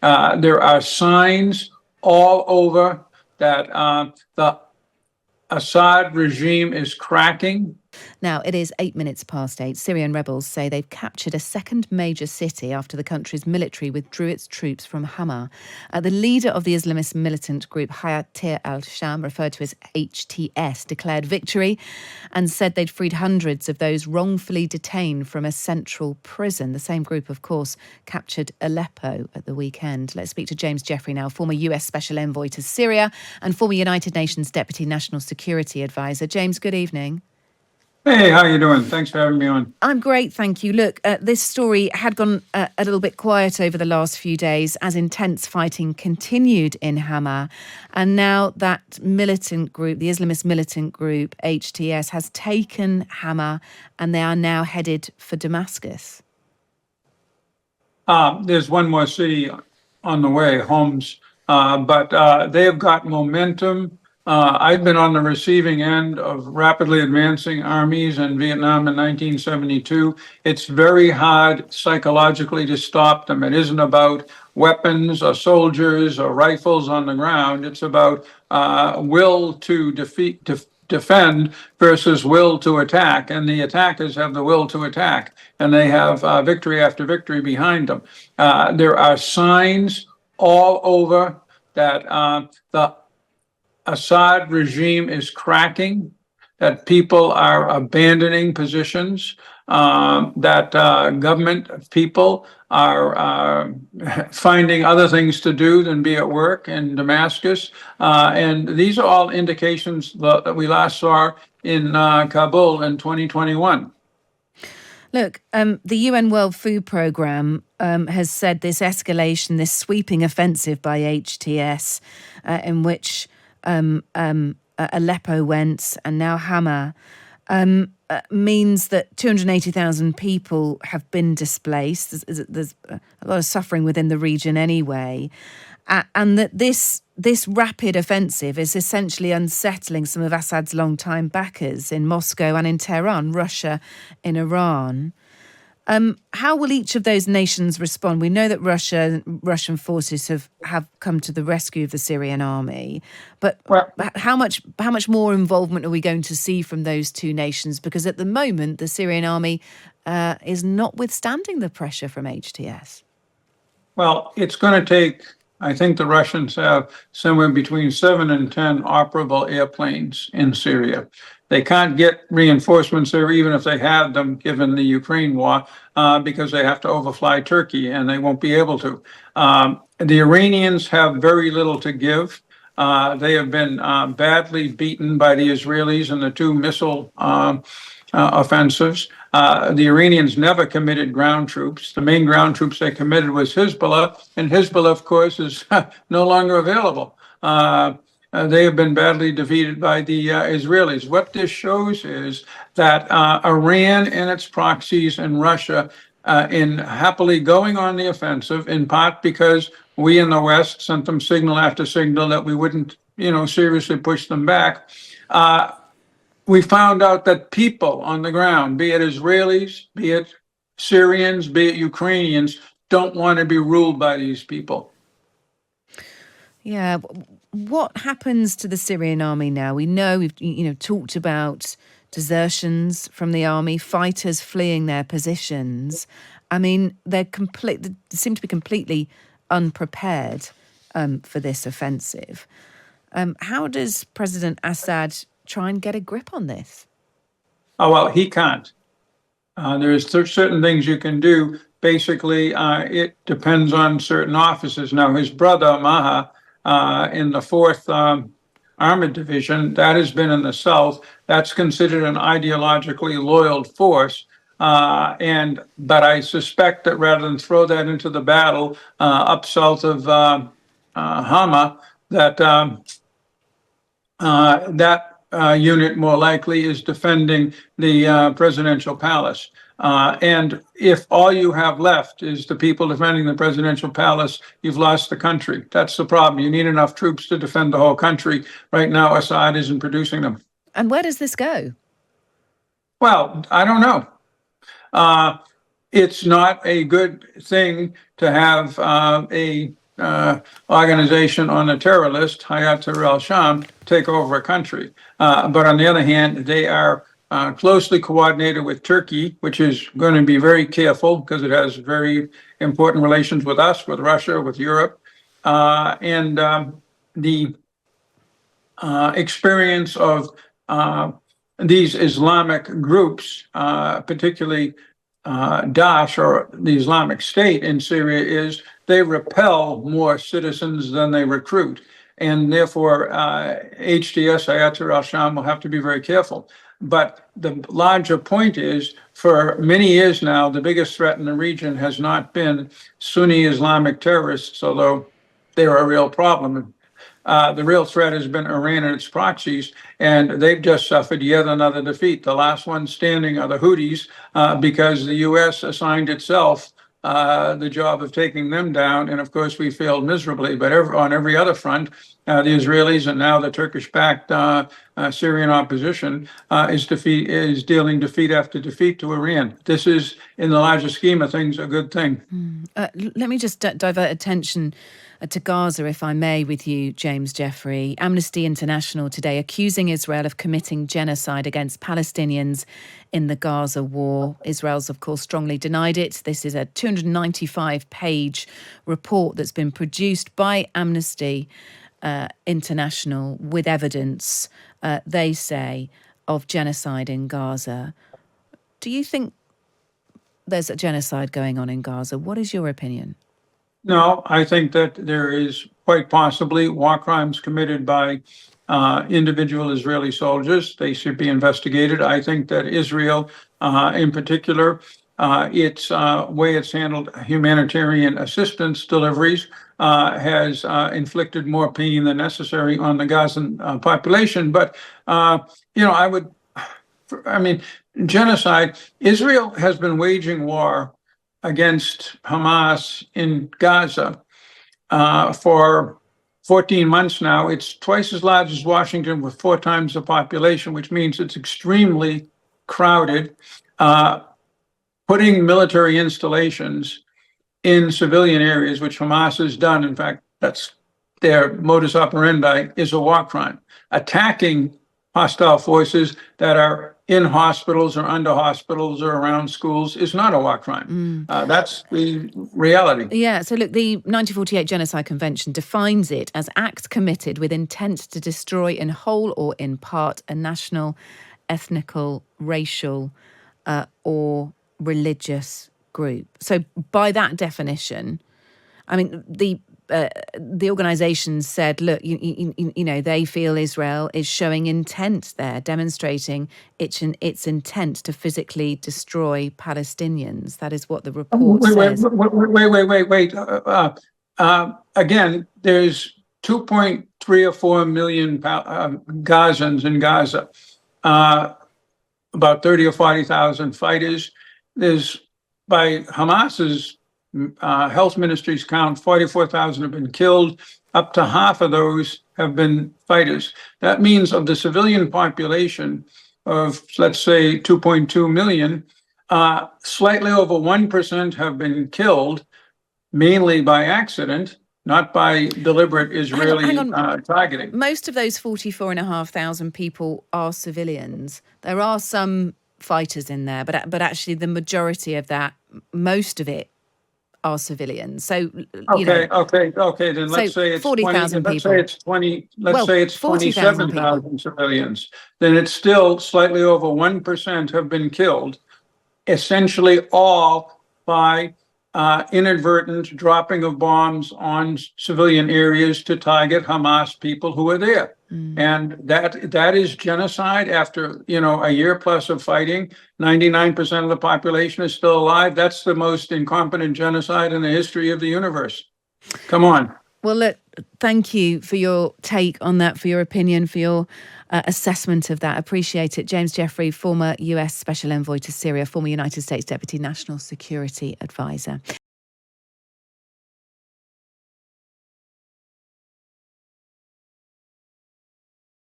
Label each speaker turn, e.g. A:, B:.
A: There are signs all over that the Assad regime is cracking.
B: Now, it is 8 minutes past 8. Syrian rebels say they've captured a second major city after the country's military withdrew its troops from Hama. The leader of the Islamist militant group Hayat al-Sham, referred to as HTS, declared victory and said they'd freed hundreds of those wrongfully detained from a central prison. The same group, of course, captured Aleppo at the weekend. Let's speak to James Jeffrey now, former US Special Envoy to Syria and former United Nations Deputy National Security Advisor. James, good evening.
A: Hey, how you doing? Thanks for having me on.
B: I'm great, thank you. Look, this story had gone a little bit quiet over the last few days as intense fighting continued in Hama. And now that militant group, the Islamist militant group, HTS, has taken Hama and they are now headed for Damascus.
A: There's one more city on the way, Homs, but they have got momentum. I've been on the receiving end of rapidly advancing armies in Vietnam in 1972. It's very hard psychologically to stop them. It isn't about weapons or soldiers or rifles on the ground. It's about will to defend versus will to attack. And the attackers have the will to attack, and they have victory after victory behind them. There are signs all over that the Assad regime is cracking, that people are abandoning positions, that government people are finding other things to do than be at work in Damascus. And these are all indications that we last saw in Kabul in 2021.
B: Look, the UN World Food Programme has said this escalation, this sweeping offensive by HTS, in which Aleppo went and now Hama, means that 280,000 people have been displaced. There's a lot of suffering within the region anyway. And that this rapid offensive is essentially unsettling some of Assad's long-time backers in Moscow and in Tehran, Russia, in Iran. How will each of those nations respond? We know that Russian forces have come to the rescue of the Syrian army, but how much more involvement are we going to see from those two nations? Because at the moment, the Syrian army is not withstanding the pressure from HTS.
A: Well, it's going to take, I think the Russians have somewhere between 7 and 10 operable airplanes in Syria. They can't get reinforcements there, even if they had them, given the Ukraine war, because they have to overfly Turkey, and they won't be able to. The Iranians have very little to give. They have been badly beaten by the Israelis in the two missile offensives. The Iranians never committed ground troops. The main ground troops they committed was Hezbollah, and Hezbollah, of course, is no longer available. They have been badly defeated by the Israelis. What this shows is that Iran and its proxies and Russia in happily going on the offensive, in part because we in the West sent them signal after signal that we wouldn't, seriously push them back. We found out that people on the ground, be it Israelis, be it Syrians, be it Ukrainians, don't want to be ruled by these people.
B: Yeah. What happens to the Syrian army now? We know we've talked about desertions from the army, fighters fleeing their positions. I mean, they seem to be completely unprepared for this offensive. How does President Assad try and get a grip on this?
A: Oh, well, he can't. There's certain things you can do. Basically, it depends on certain officers. Now, his brother, Maha, in the 4th Armored Division, that has been in the south. That's considered an ideologically loyal force. But I suspect that rather than throw that into the battle up south of Hama, that unit more likely is defending the presidential palace. And if all you have left is the people defending the presidential palace, you've lost the country. That's the problem. You need enough troops to defend the whole country. Right now, Assad isn't producing them.
B: And where does this go?
A: Well, I don't know. It's not a good thing to have a organization on the terror list, Hayat Tahrir al-Sham, take over a country. But on the other hand, they are closely coordinated with Turkey, which is going to be very careful because it has very important relations with us, with Russia, with Europe. And the experience of these Islamic groups, particularly Daesh or the Islamic State in Syria, is they repel more citizens than they recruit. And therefore, HTS, Hayat Tahrir al-Sham, will have to be very careful. But the larger point is, for many years now, the biggest threat in the region has not been Sunni Islamic terrorists, although they're a real problem. The real threat has been Iran and its proxies, and they've just suffered yet another defeat. The last one standing are the Houthis, because the U.S. assigned itself the job of taking them down, and of course we failed miserably. But on every other front, the Israelis and now the Turkish-backed Syrian opposition is dealing defeat after defeat to Iran. This is, in the larger scheme of things, a good thing.
B: Let me just divert attention to Gaza, if I may, with you, James Jeffrey. Amnesty International today accusing Israel of committing genocide against Palestinians in the Gaza war. Israel's, of course, strongly denied it. This is a 295-page report that's been produced by Amnesty International with evidence, they say, of genocide in Gaza. Do you think there's a genocide going on in Gaza? What is your opinion?
A: No, I think that there is quite possibly war crimes committed by individual Israeli soldiers. They should be investigated. I think that Israel, in particular, its way it's handled humanitarian assistance deliveries has inflicted more pain than necessary on the Gazan population. But, genocide, Israel has been waging war against Hamas in Gaza for 14 months now. It's twice as large as Washington with 4 times the population, which means it's extremely crowded. Putting military installations in civilian areas, which Hamas has done, in fact, that's their modus operandi, is a war crime. Attacking hostile forces that are in hospitals or under hospitals or around schools is not a war crime. That's the reality.
B: Yeah, so look, the 1948 Genocide Convention defines it as acts committed with intent to destroy in whole or in part a national, ethnical, racial, or religious group. So by that definition, I mean, the organisation said, look, you know, they feel Israel is showing intent there, demonstrating its intent to physically destroy Palestinians. That is what the report says.
A: Wait. Again, there's 2.3 or 4 million Gazans in Gaza, about 30 or 40,000 fighters. There's, by Hamas's health ministry's count, 44,000 have been killed. Up to half of those have been fighters. That means of the civilian population of, let's say, 2.2 million, slightly over 1% have been killed, mainly by accident, not by deliberate Israeli targeting.
B: Most of those 44,500 people are civilians. There are some fighters in there, but actually the majority of that, most of it, are civilians. So
A: okay. Then let's say it's
B: 40,000 people.
A: Let's say it's 20. Let's say it's 27,000 civilians. Then it's still slightly over 1% have been killed, essentially all by inadvertent dropping of bombs on civilian areas to target Hamas people who are there. And that is genocide after, a year plus of fighting. 99% of the population is still alive. That's the most incompetent genocide in the history of the universe. Come on.
B: Well, look, thank you for your take on that, for your opinion, for your assessment of that. Appreciate it. James Jeffrey, former US Special Envoy to Syria, former United States Deputy National Security Advisor.